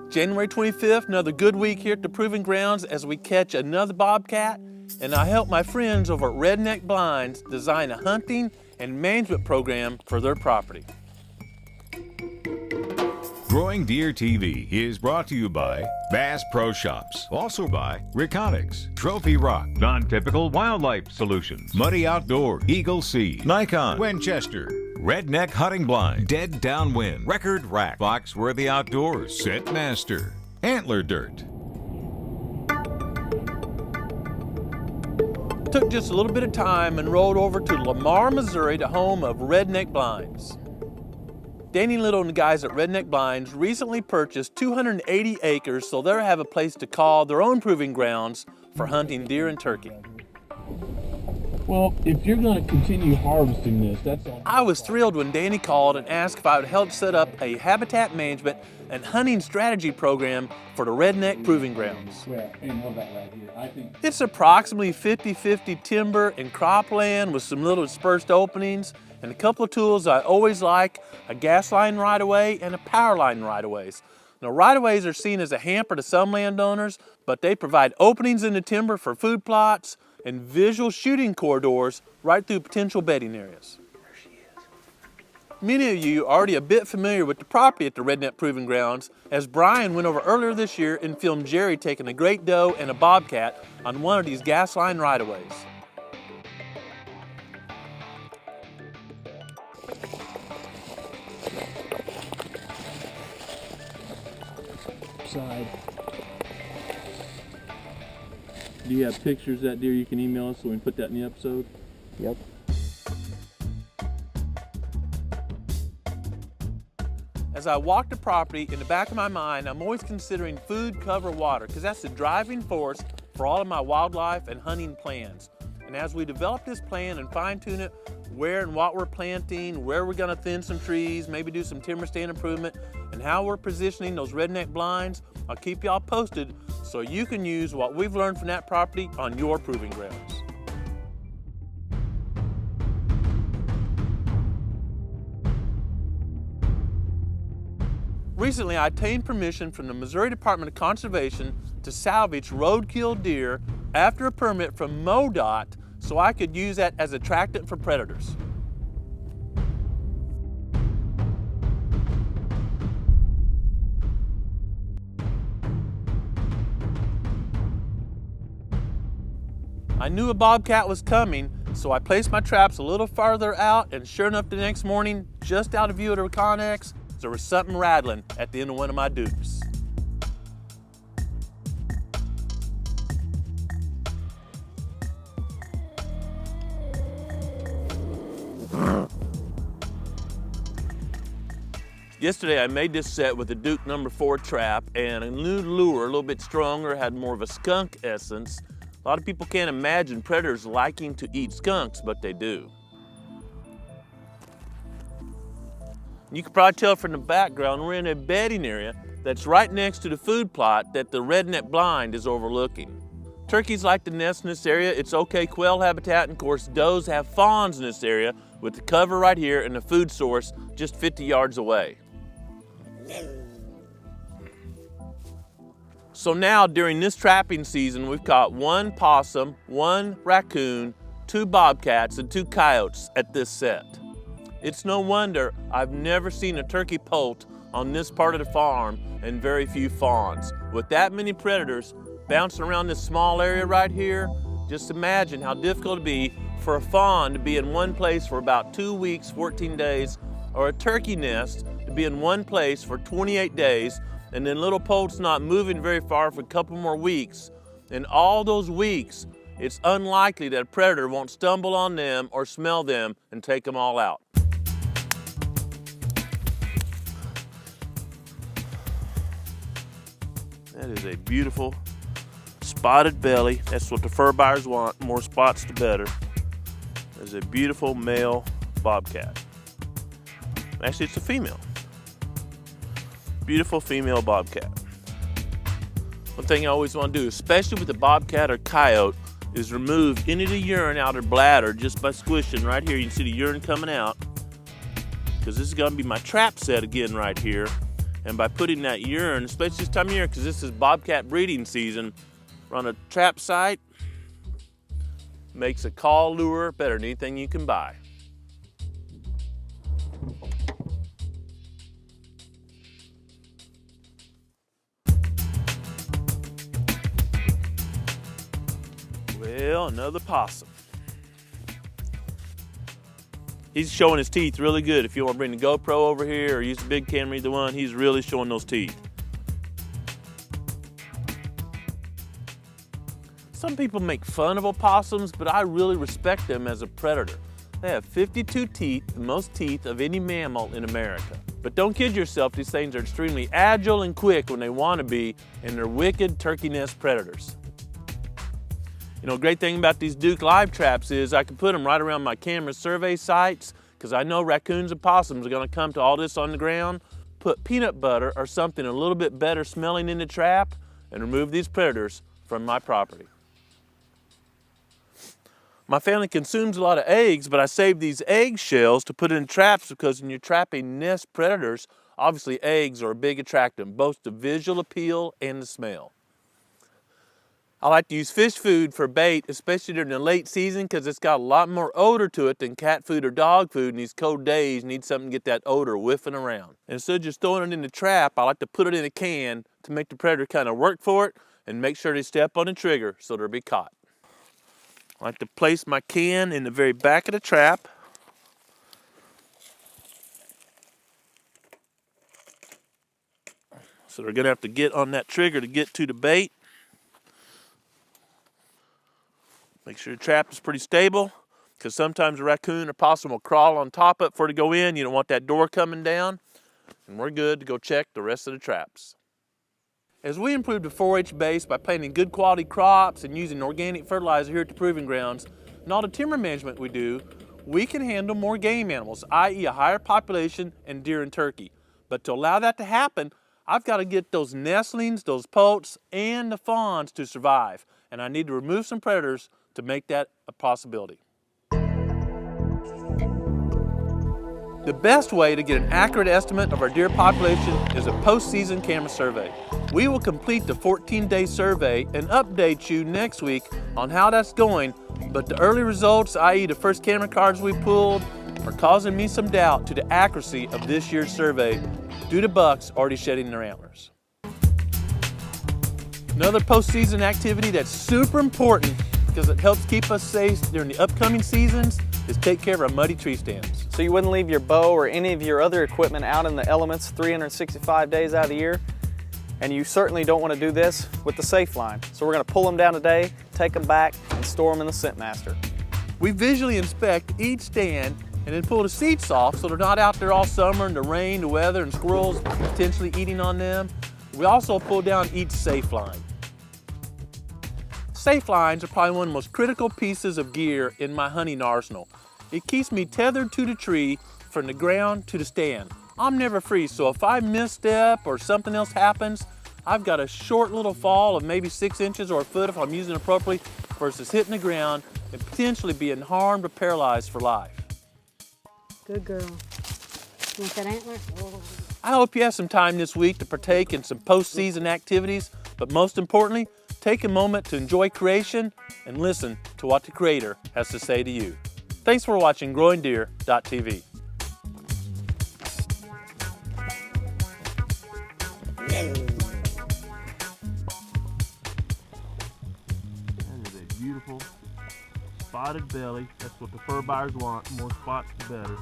January 25th, another good week here at the Proving Grounds as we catch another bobcat, and I help my friends over at Redneck Blinds design a hunting and management program for their property. GrowingDeer.tv is brought to you by Bass Pro Shops, also by Reconics, Trophy Rock, Non-Typical Wildlife Solutions, Muddy Outdoor, Eagle Seed, Nikon, Winchester, Redneck Hunting Blind, Dead Downwind, Record Rack, Foxworthy Outdoors, Scent Master, Antler Dirt. Took just a little bit of time and rode over to Lamar, Missouri, the home of Redneck Blinds. Danny Little and the guys at Redneck Blinds recently purchased 280 acres so they'll have a place to call their own proving grounds for hunting deer and turkey. Well, if you're going to continue harvesting this, that's all. I was thrilled when Danny called and asked if I would help set up a habitat management and hunting strategy program for the Redneck Proving Grounds. Well, and what about right here? I think It's approximately 50-50 timber and cropland with some little dispersed openings and a couple of tools I always like, a gas line right-of-way and a power line right-of-ways. Now, right-of-ways are seen as a hamper to some landowners, but they provide openings in the timber for food plots and visual shooting corridors right through potential bedding areas. Many of you are already a bit familiar with the property at the Redneck Proving Grounds, as Brian went over earlier this year and filmed Jerry taking a great doe and a bobcat on one of these gas line right-of-ways. side. Do you have pictures of that deer you can email us so we can put that in the episode? Yep. As I walk the property, in the back of my mind, I'm always considering food, cover, water, because that's the driving force for all of my wildlife and hunting plans. And as we develop this plan and fine-tune it, where and what we're planting, where we're gonna thin some trees, maybe do some timber stand improvement, and how we're positioning those redneck blinds, I'll keep y'all posted so you can use what we've learned from that property on your proving grounds. Recently, I obtained permission from the Missouri Department of Conservation to salvage roadkill deer after a permit from MoDOT so I could use that as attractant for predators. I knew a bobcat was coming, so I placed my traps a little farther out, and sure enough, the next morning, just out of view of the Reconnex, there was something rattling at the end of one of my dupes. Yesterday I made this set with a Duke number 4 trap and a new lure, a little bit stronger, had more of a skunk essence. A lot of people can't imagine predators liking to eat skunks, but they do. You can probably tell from the background we're in a bedding area that's right next to the food plot that the Redneck Blind is overlooking. Turkeys like to nest in this area. It's okay quail habitat, and of course does have fawns in this area with the cover right here and the food source just 50 yards away. So now during this trapping season, we've caught 1 possum, 1 raccoon, 2 bobcats, and 2 coyotes at this set. It's no wonder I've never seen a turkey poult on this part of the farm and very few fawns. With that many predators bouncing around this small area right here, just imagine how difficult it'd be for a fawn to be in one place for about 2 weeks, 14 days, or a turkey nest to be in one place for 28 days, and then little poults not moving very far for a couple more weeks. In all those weeks, it's unlikely that a predator won't stumble on them or smell them and take them all out. That is a beautiful spotted belly. That's what the fur buyers want. More spots, the better. There's a beautiful male bobcat. Actually, it's a female. Beautiful female bobcat. One thing I always want to do, especially with the bobcat or coyote, is remove any of the urine out of the bladder just by squishing right here. You can see the urine coming out, because this is going to be my trap set again right here. And by putting that urine, especially this time of year, because this is bobcat breeding season, on a trap site, makes a call lure better than anything you can buy. Well, another possum. He's showing his teeth really good. If you want to bring the GoPro over here or use the big camera, either one, he's really showing those teeth. Some people make fun of opossums, but I really respect them as a predator. They have 52 teeth, the most teeth of any mammal in America. But don't kid yourself, these things are extremely agile and quick when they want to be, and they're wicked turkey nest predators. You know, great thing about these Duke live traps is I can put them right around my camera survey sites, because I know raccoons and possums are going to come to all this on the ground. Put peanut butter or something a little bit better smelling in the trap and remove these predators from my property. My family consumes a lot of eggs, but I save these egg shells to put in traps, because when you're trapping nest predators, obviously eggs are a big attractant, both the visual appeal and the smell. I like to use fish food for bait, especially during the late season, because it's got a lot more odor to it than cat food or dog food. In these cold days, you need something to get that odor whiffing around. And instead of just throwing it in the trap, I like to put it in a can to make the predator kind of work for it and make sure they step on the trigger so they'll be caught. I like to place my can in the very back of the trap. So they're going to have to get on that trigger to get to the bait. Make sure the trap is pretty stable, because sometimes a raccoon or possum will crawl on top of it for it to go in. You don't want that door coming down. And we're good to go check the rest of the traps. As we improve the 4-H base by planting good quality crops and using organic fertilizer here at the Proving Grounds, and all the timber management we do, we can handle more game animals, i.e. a higher population and deer and turkey. But to allow that to happen, I've got to get those nestlings, those poults, and the fawns to survive. And I need to remove some predators to make that a possibility. The best way to get an accurate estimate of our deer population is a post-season camera survey. We will complete the 14-day survey and update you next week on how that's going, but the early results, i.e. the first camera cards we pulled, are causing me some doubt to the accuracy of this year's survey due to bucks already shedding their antlers. Another post-season activity that's super important, because it helps keep us safe during the upcoming seasons, is take care of our muddy tree stands. So you wouldn't leave your bow or any of your other equipment out in the elements 365 days out of the year. And you certainly don't want to do this with the safe line. So we're going to pull them down today, take them back, and store them in the Scent Master. We visually inspect each stand and then pull the seats off so they're not out there all summer in the rain, the weather, and squirrels potentially eating on them. We also pull down each safe line. Safe lines are probably one of the most critical pieces of gear in my hunting arsenal. It keeps me tethered to the tree from the ground to the stand. I'm never free, so if I misstep or something else happens, I've got a short little fall of maybe 6 inches or a foot if I'm using it appropriately, versus hitting the ground and potentially being harmed or paralyzed for life. Good girl. You want that antler? Oh. I hope you have some time this week to partake in some post-season activities, but most importantly, take a moment to enjoy creation and listen to what the Creator has to say to you. Thanks for watching GrowingDeer.tv. That is a beautiful spotted belly. That's what the fur buyers want. More spots, the better.